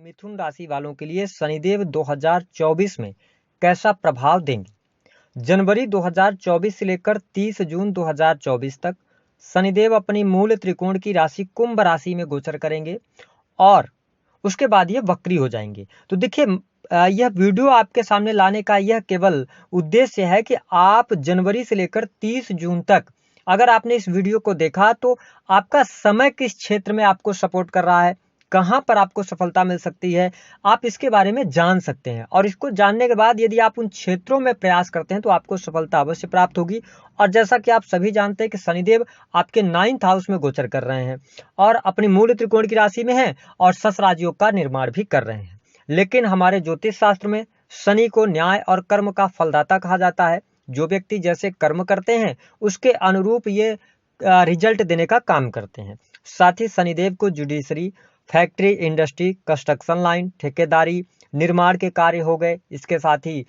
मिथुन राशि वालों के लिए शनिदेव 2024 में कैसा प्रभाव देंगे। जनवरी 2024 से लेकर 30 जून 2024 तक शनिदेव अपनी मूल त्रिकोण की राशि कुंभ राशि में गोचर करेंगे और उसके बाद ये वक्री हो जाएंगे। तो देखिए, यह वीडियो आपके सामने लाने का यह केवल उद्देश्य है कि आप जनवरी से लेकर 30 जून तक अगर आपने इस वीडियो को देखा तो आपका समय किस क्षेत्र में आपको सपोर्ट कर रहा है, कहां पर आपको सफलता मिल सकती है, आप इसके बारे में जान सकते हैं। और इसको जानने के बाद यदि आप उन क्षेत्रों में प्रयास करते हैं तो आपको सफलता अवश्य प्राप्त होगी। और जैसा कि आप सभी जानते हैं कि शनिदेव आपके 9th हाउस में गोचर कर रहे हैं और अपनी मूल त्रिकोण की राशि में हैं और शश राजयोग का निर्माण भी कर रहे हैं। लेकिन हमारे ज्योतिष शास्त्र में शनि को न्याय और कर्म का फलदाता कहा जाता है। जो व्यक्ति जैसे कर्म करते हैं उसके अनुरूप ये रिजल्ट देने का काम करते हैं। साथ ही शनिदेव को judiciary, factory, industry, construction line, ठेकेदारी, निर्माण के कार्य हो गए, इसके साथ ही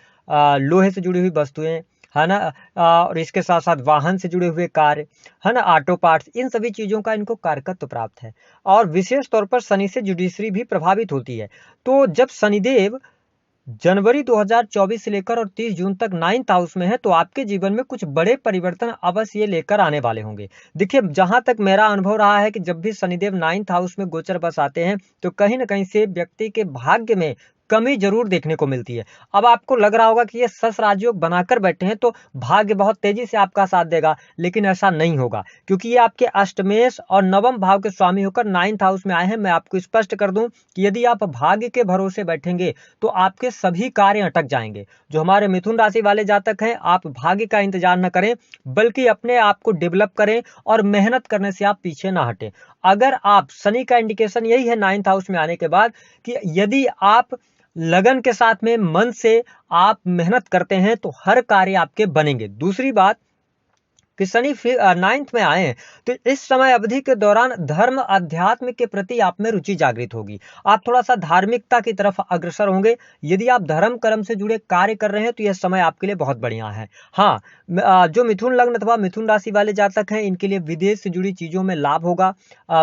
लोहे से जुड़ी हुई वस्तुएं, है ना, और इसके साथ साथ वाहन से जुड़े हुए कार्य, है ना, ऑटो पार्ट्स, इन सभी चीज़ों का इनको कारकत्व प्राप्त है। और विशेष तौर पर शनि से जुडिशरी भी प्रभावित होती है। तो जब शनिदेव जनवरी 2024 से लेकर और 30 जून तक 9th हाउस में है तो आपके जीवन में कुछ बड़े परिवर्तन अवश्य ये लेकर आने वाले होंगे। देखिए, जहां तक मेरा अनुभव रहा है कि जब भी शनिदेव 9th हाउस में गोचर बस आते हैं तो कहीं ना कहीं से व्यक्ति के भाग्य में कमी जरूर देखने को मिलती है। अब आपको लग रहा होगा कि ये शश राजयोग बनाकर बैठे हैं तो भाग्य बहुत तेजी से आपका साथ देगा, लेकिन ऐसा नहीं होगा क्योंकि ये आपके अष्टमेश और नवम भाव के स्वामी होकर 9th हाउस में आए हैं। मैं आपको स्पष्ट कर दूं कि यदि आप भाग्य के भरोसे बैठेंगे तो आपके सभी कार्य अटक जाएंगे। जो हमारे मिथुन राशि वाले जातक हैं, आप भाग्य का इंतजार न करें बल्कि अपने आप को डेवलप करें और मेहनत करने से आप पीछे ना हटें। अगर आप शनि का इंडिकेशन यही है 9th हाउस में आने के बाद कि यदि आप लगन के साथ में मन से आप मेहनत करते हैं तो हर कार्य आपके बनेंगे। दूसरी बात कि शनि 9th में आए हैं तो इस समय अवधि के दौरान धर्म अध्यात्म के प्रति आप में रुचि जागृत होगी। आप थोड़ा सा धार्मिकता की तरफ अग्रसर होंगे। यदि आप धर्म कर्म से जुड़े कार्य कर रहे हैं तो यह समय आपके लिए बहुत बढ़िया है। हाँ, जो मिथुन लग्न अथवा मिथुन राशि वाले जातक हैं इनके लिए विदेश से जुड़ी चीजों में लाभ होगा।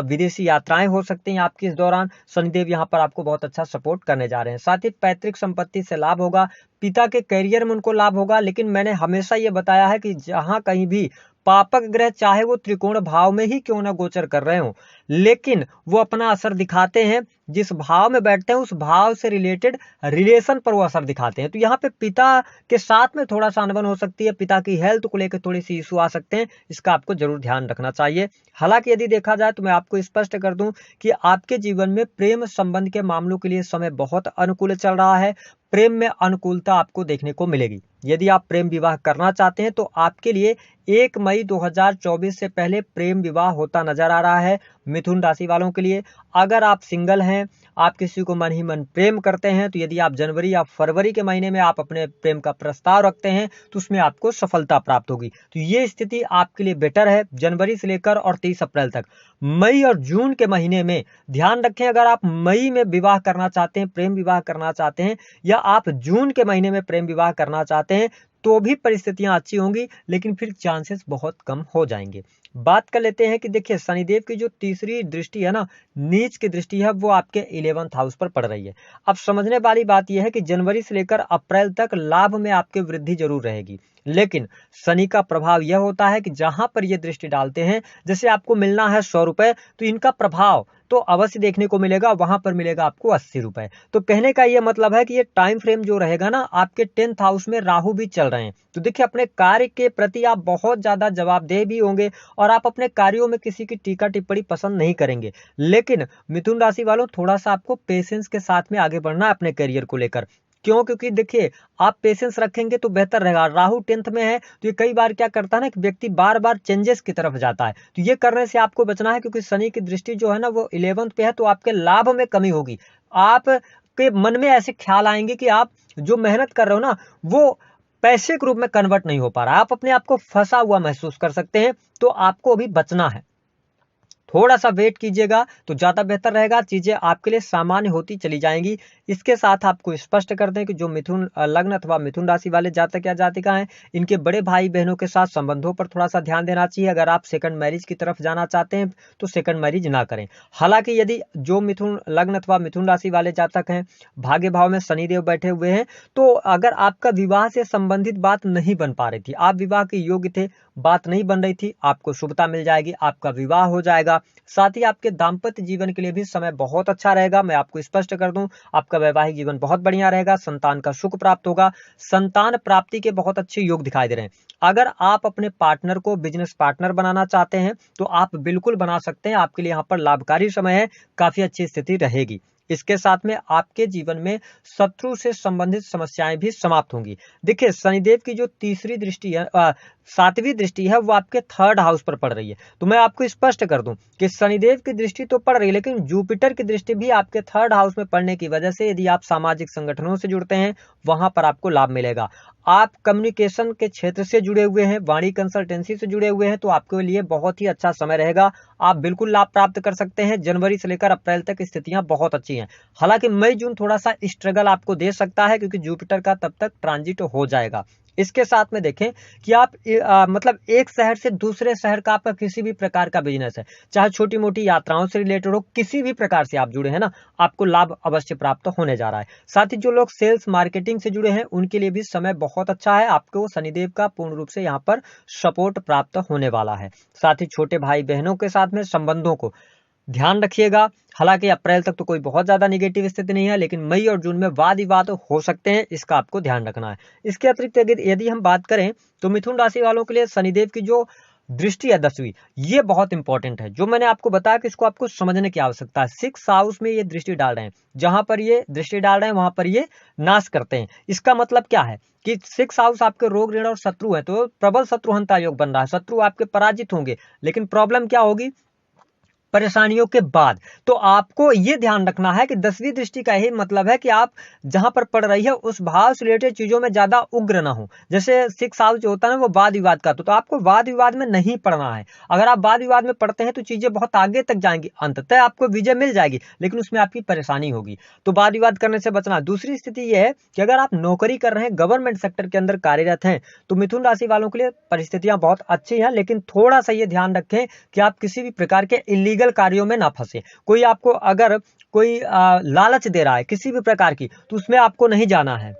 विदेशी यात्राएं हो सकती हैं आपकी इस दौरान। शनिदेव यहाँ पर आपको बहुत अच्छा सपोर्ट करने जा रहे हैं। साथ ही पैतृक संपत्ति से लाभ होगा, पिता के करियर में उनको लाभ होगा। लेकिन मैंने हमेशा ये बताया है कि जहां कहीं भी पापक ग्रह चाहे वो त्रिकोण भाव में ही क्यों ना गोचर कर रहे हो, लेकिन वो अपना असर दिखाते हैं जिस भाव में बैठते हैं उस भाव से रिलेटेड रिलेशन पर वो असर दिखाते हैं। तो यहाँ पे पिता के साथ में थोड़ा सा अनबन हो सकती है, पिता की हेल्थ को लेकर थोड़ी सी इशू आ सकते हैं, इसका आपको जरूर ध्यान रखना चाहिए। हालांकि यदि देखा जाए तो मैं आपको स्पष्ट कर दूं कि आपके जीवन में प्रेम संबंध के मामलों के लिए समय बहुत अनुकूल चल रहा है। प्रेम में अनुकूलता आपको देखने को मिलेगी। यदि आप प्रेम विवाह करना चाहते हैं तो आपके लिए 1 मई 2024 से पहले प्रेम विवाह होता नजर आ रहा है मिथुन राशि वालों के लिए। अगर आप सिंगल हैं, आप किसी को मन ही मन प्रेम करते हैं, तो यदि आप जनवरी या फरवरी के महीने में आप अपने प्रेम का प्रस्ताव रखते हैं तो उसमें आपको सफलता प्राप्त होगी। तो ये स्थिति आपके लिए बेटर है जनवरी से लेकर और 30 अप्रैल तक। मई और जून के महीने में ध्यान रखें, अगर आप मई में विवाह करना चाहते हैं, प्रेम विवाह करना चाहते हैं, या आप जून के महीने में प्रेम विवाह करना चाहते हैं तो भी परिस्थितियां अच्छी होंगी, लेकिन फिर चांसेस बहुत कम हो जाएंगे। बात कर लेते हैं कि देखिए, शनिदेव की जो तीसरी दृष्टि है ना, नीच की दृष्टि है, वो आपके 11th हाउस पर पड़ रही है। अब समझने वाली बात यह है कि जनवरी से लेकर अप्रैल तक लाभ में आपके वृद्धि जरूर रहेगी, लेकिन शनि का प्रभाव यह होता है कि जहां पर ये दृष्टि डालते हैं, जैसे आपको मिलना है 100 रुपए तो इनका प्रभाव तो अवश्य देखने को मिलेगा, वहां पर मिलेगा आपको 80 रुपए। तो कहने का यह मतलब है कि ये टाइम फ्रेम जो रहेगा ना, आपके 10th हाउस में राहु भी चल रहे हैं। तो देखिए, अपने कार्य के प्रति आप बहुत ज्यादा जवाबदेह भी होंगे और आप अपने कार्यों में किसी की टीका टिप्पणी पसंद नहीं करेंगे। लेकिन मिथुन राशि वालों, थोड़ा सा आपको पेशेंस के साथ में आगे बढ़ना है अपने करियर को लेकर। क्यों? क्योंकि देखिए, आप पेशेंस रखेंगे तो बेहतर रहेगा। राहु 10th में है तो ये कई बार क्या करता है ना कि व्यक्ति बार बार चेंजेस की तरफ जाता है, तो ये करने से आपको बचना है क्योंकि शनि की दृष्टि जो है ना वो 11th पे है, तो आपके लाभ में कमी होगी। आपके मन में ऐसे ख्याल आएंगे कि आप जो मेहनत कर रहे हो ना वो पैसे के रूप में कन्वर्ट नहीं हो पा रहा, आप अपने आप को फंसा हुआ महसूस कर सकते हैं, तो आपको अभी बचना है। थोड़ा सा वेट कीजिएगा तो ज़्यादा बेहतर रहेगा, चीज़ें आपके लिए सामान्य होती चली जाएंगी। इसके साथ आपको स्पष्ट कर दें कि जो मिथुन लग्न अथवा मिथुन राशि वाले जातक या जातिका हैं, इनके बड़े भाई बहनों के साथ संबंधों पर थोड़ा सा ध्यान देना चाहिए। अगर आप सेकंड मैरिज की तरफ जाना चाहते हैं तो सेकंड मैरिज ना करें। हालांकि यदि जो मिथुन लग्न अथवा मिथुन राशि वाले जातक हैं, भाग्य भाव में शनिदेव बैठे हुए हैं, तो अगर आपका विवाह से संबंधित बात नहीं बन पा रही थी, आप विवाह के योग्य थे, बात नहीं बन रही थी, आपको शुभता मिल जाएगी, आपका विवाह हो जाएगा। साथ ही आपके दाम्पत्य जीवन के लिए भी समय बहुत अच्छा रहेगा। मैं आपको स्पष्ट कर दूं, आपका वैवाहिक जीवन बहुत बढ़िया रहेगा, संतान का सुख प्राप्त होगा, संतान प्राप्ति के बहुत अच्छे योग दिखाई दे रहे हैं। अगर आप अपने पार्टनर को बिजनेस पार्टनर बनाना चाहते हैं तो आप बिल्कुल बना सकते हैं, आपके लिए यहाँ पर लाभकारी समय है, काफी अच्छी स्थिति रहेगी। इसके साथ में आपके जीवन में शत्रु से संबंधित समस्याएं भी समाप्त होंगी। देखिए, शनिदेव की जो तीसरी दृष्टि है, सातवीं दृष्टि है, वो आपके थर्ड हाउस पर पड़ रही है। तो मैं आपको स्पष्ट कर दूं कि शनिदेव की दृष्टि तो पड़ रही है, लेकिन जुपिटर की दृष्टि भी आपके थर्ड हाउस में पड़ने की वजह से यदि आप सामाजिक संगठनों से जुड़ते हैं, वहां पर आपको लाभ मिलेगा। आप कम्युनिकेशन के क्षेत्र से जुड़े हुए हैं, वाणी कंसल्टेंसी से जुड़े हुए हैं, तो आपके लिए बहुत ही अच्छा समय रहेगा, आप बिल्कुल लाभ प्राप्त कर सकते हैं। जनवरी से लेकर अप्रैल तक स्थितियां बहुत अच्छी हैं। हालांकि मई जून थोड़ा सा स्ट्रगल आपको दे सकता है, क्योंकि जुपिटर का तब तक ट्रांजिट हो जाएगा। इसके साथ में देखें कि आप मतलब एक शहर से दूसरे शहर का आपका किसी भी प्रकार का बिजनेस है, चाहे छोटी मोटी यात्राओं से रिलेटेड हो, किसी भी प्रकार से आप जुड़े हैं ना, आपको लाभ अवश्य प्राप्त होने जा रहा है। साथ ही जो लोग सेल्स मार्केटिंग से जुड़े हैं, उनके लिए भी समय बहुत अच्छा है, आपको शनिदेव का पूर्ण रूप से यहाँ पर सपोर्ट प्राप्त होने वाला है। साथ ही छोटे भाई बहनों के साथ में संबंधों को ध्यान रखिएगा। हालांकि अप्रैल तक तो कोई बहुत ज्यादा निगेटिव स्थिति नहीं है, लेकिन मई और जून में वाद विवाद हो सकते हैं, इसका आपको ध्यान रखना है। इसके अतिरिक्त यदि हम बात करें तो मिथुन राशि वालों के लिए शनिदेव की जो दृष्टि है 10वीं, ये बहुत इंपॉर्टेंट है। जो मैंने आपको बताया कि इसको आपको समझने की आवश्यकता है। 6 हाउस में ये दृष्टि डाल रहे हैं, जहां पर ये दृष्टि डाल रहे हैं वहां पर ये नाश करते हैं। इसका मतलब क्या है कि 6 हाउस आपके रोग ऋण और शत्रु है, तो प्रबल शत्रुहंता योग बन रहा है, शत्रु आपके पराजित होंगे। लेकिन प्रॉब्लम क्या होगी, परेशानियों के बाद। तो आपको यह ध्यान रखना है कि 10वीं दृष्टि का यही मतलब है कि आप जहां पर पढ़ रही है उस भाव से रिलेटेड चीजों में ज्यादा उग्र ना हो। जैसे 6 हाउस जो होता है ना, वो वाद विवाद का, तो आपको वाद विवाद में नहीं पढ़ना है। अगर आप वाद विवाद में पढ़ते हैं तो चीजें बहुत आगे तक जाएंगी, अंततः आपको विजय मिल जाएगी, लेकिन उसमें आपकी परेशानी होगी। तो वाद विवाद करने से बचना। दूसरी स्थिति यह है कि अगर आप नौकरी कर रहे हैं, गवर्नमेंट सेक्टर के अंदर कार्यरत हैं, तो मिथुन राशि वालों के लिए परिस्थितियां बहुत अच्छी हैं, लेकिन थोड़ा सा ये ध्यान रखें कि आप किसी भी प्रकार के इलीगल कार्यों में ना फंसे। कोई आपको अगर कोई लालच दे रहा है किसी भी प्रकार की, तो उसमें आपको नहीं जाना है।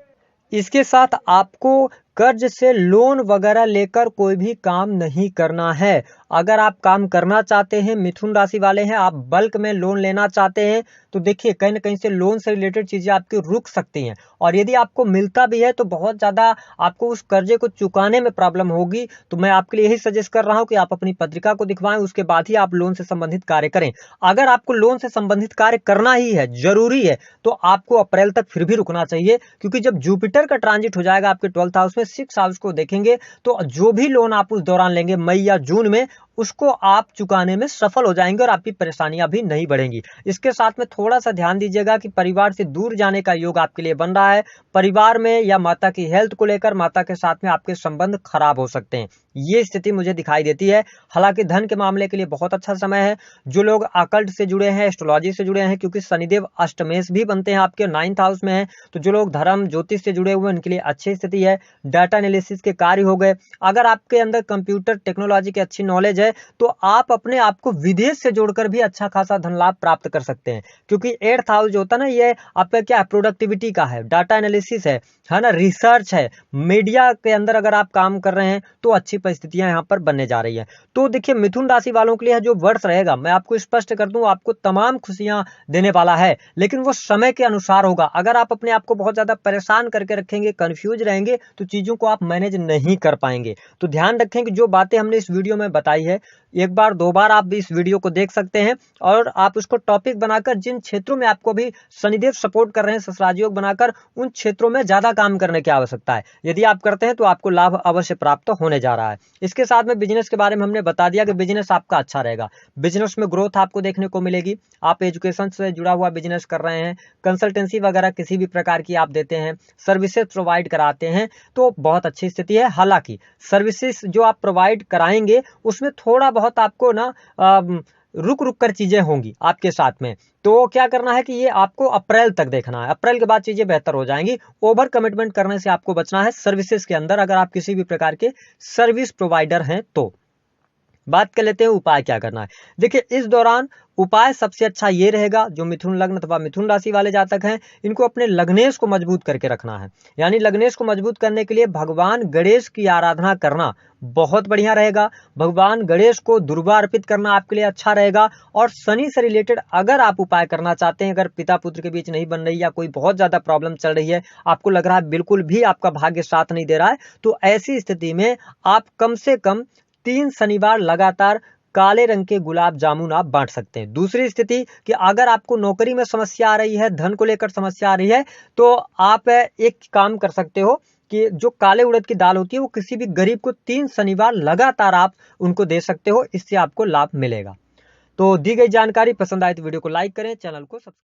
इसके साथ आपको कर्ज से लोन वगैरह लेकर कोई भी काम नहीं करना है। अगर आप काम करना चाहते हैं, मिथुन राशि वाले हैं, आप बल्क में लोन लेना चाहते हैं, तो देखिए कहीं ना कहीं से लोन से रिलेटेड चीजें आपकी रुक सकती हैं। और यदि आपको मिलता भी है तो बहुत ज्यादा आपको उस कर्जे को चुकाने में प्रॉब्लम होगी। तो मैं आपके लिए यही सजेस्ट कर रहा हूं कि आप अपनी पत्रिका को दिखवाएं, उसके बाद ही आप लोन से संबंधित कार्य करें। अगर आपको लोन से संबंधित कार्य करना ही है, जरूरी है, तो आपको अप्रैल तक फिर भी रुकना चाहिए, क्योंकि जब जुपिटर का ट्रांजिट हो जाएगा आपके 12th हाउस में, 6 हाउस को देखेंगे, तो जो भी लोन आप उस दौरान लेंगे मई या जून में, उसको आप चुकाने में सफल हो जाएंगे और आपकी परेशानियां भी नहीं बढ़ेंगी। इसके साथ में थोड़ा सा ध्यान दीजिएगा कि परिवार से दूर जाने का योग आपके लिए बन रहा है। परिवार में या माता की हेल्थ को लेकर माता के साथ में आपके संबंध खराब हो सकते हैं, ये स्थिति मुझे दिखाई देती है। हालांकि धन के मामले के लिए बहुत अच्छा समय है। जो लोग अकल्ट से जुड़े हैं, एस्ट्रोलॉजी से जुड़े हैं, क्योंकि शनिदेव अष्टमेश भी बनते हैं आपके 9th हाउस में है, तो जो लोग धर्म ज्योतिष से जुड़े हुए हैं उनके लिए अच्छी स्थिति है। डाटा एनालिसिस के कार्य हो गए। अगर आपके अंदर कंप्यूटर टेक्नोलॉजी की अच्छी नॉलेज है, तो आप अपने आप को विदेश से जोड़कर भी अच्छा खासा धन लाभ प्राप्त कर सकते हैं, क्योंकि 8th हाउस जो होता है ना, ये आपका क्या है, प्रोडक्टिविटी का है, डाटा एनालिसिस है ना, रिसर्च है, मीडिया के अंदर अगर आप काम कर रहे हैं तो अच्छी परिस्थितियां यहां पर बनने जा रही है। तो देखिए, मिथुन राशि वालों के लिए जो वर्ष रहेगा, मैं आपको स्पष्ट कर दूं, आपको तमाम खुशियां देने वाला है, लेकिन वो समय के अनुसार होगा। अगर आप अपने आप को बहुत ज्यादा परेशान करके रखेंगे, कंफ्यूज रहेंगे, तो चीजों को आप मैनेज नहीं कर पाएंगे। तो ध्यान रखें कि जो बातें हमने इस वीडियो में बताई है, एक बार दो बार आप भी इस वीडियो को देख सकते हैं, और आप उसको टॉपिक बनाकर जिन क्षेत्रों में आपको भी शनिदेव सपोर्ट कर रहे हैं, ससुराल योग बनाकर, उन क्षेत्रों में ज्यादा काम करने की आवश्यकता है। यदि आप करते हैं तो आपको लाभ अवश्य प्राप्त होने जा रहा है। इसके साथ में बिजनेस के बारे में हमने बता दिया कि बिजनेस आपका अच्छा रहेगा, बिजनेस में ग्रोथ आपको देखने को मिलेगी। आप एजुकेशन से जुड़ा हुआ बिजनेस कर रहे हैं, कंसल्टेंसी वगैरह किसी भी प्रकार की आप देते हैं, सर्विसेज प्रोवाइड कराते हैं, तो बहुत अच्छी स्थिति है। हालांकि सर्विसेज जो आप प्रोवाइड कराएंगे उसमें थोड़ा बहुत आपको ना रुक रुक कर चीजें होंगी आपके साथ में। तो क्या करना है कि ये आपको अप्रैल तक देखना है, अप्रैल के बाद चीजें बेहतर हो जाएंगी। ओवर कमिटमेंट करने से आपको बचना है सर्विसेज के अंदर, अगर आप किसी भी प्रकार के सर्विस प्रोवाइडर हैं तो। बात कर लेते हैं उपाय क्या करना है। देखिए, इस दौरान उपाय सबसे अच्छा ये रहेगा, जो मिथुन लग्न अथवा मिथुन राशि वाले जातक हैं, इनको अपने लग्नेश को मजबूत करके रखना है। यानी लग्नेश को मजबूत करने के लिए भगवान गणेश की आराधना करना बहुत बढ़िया रहेगा। भगवान गणेश को दुर्वा अर्पित करना आपके लिए अच्छा रहेगा। और शनि से रिलेटेड अगर आप उपाय करना चाहते हैं, अगर पिता पुत्र के बीच नहीं बन रही या कोई बहुत ज्यादा प्रॉब्लम चल रही है, आपको लग रहा है बिल्कुल भी आपका भाग्य साथ नहीं दे रहा है, तो ऐसी स्थिति में आप कम से कम 3 शनिवार लगातार काले रंग के गुलाब जामुन आप बांट सकते हैं। दूसरी स्थिति कि अगर आपको नौकरी में समस्या आ रही है, धन को लेकर समस्या आ रही है, तो आप एक काम कर सकते हो कि जो काले उड़द की दाल होती है वो किसी भी गरीब को 3 शनिवार लगातार आप उनको दे सकते हो, इससे आपको लाभ मिलेगा। तो दी गई जानकारी पसंद आए तो वीडियो को लाइक करें, चैनल को सब्सक्राइब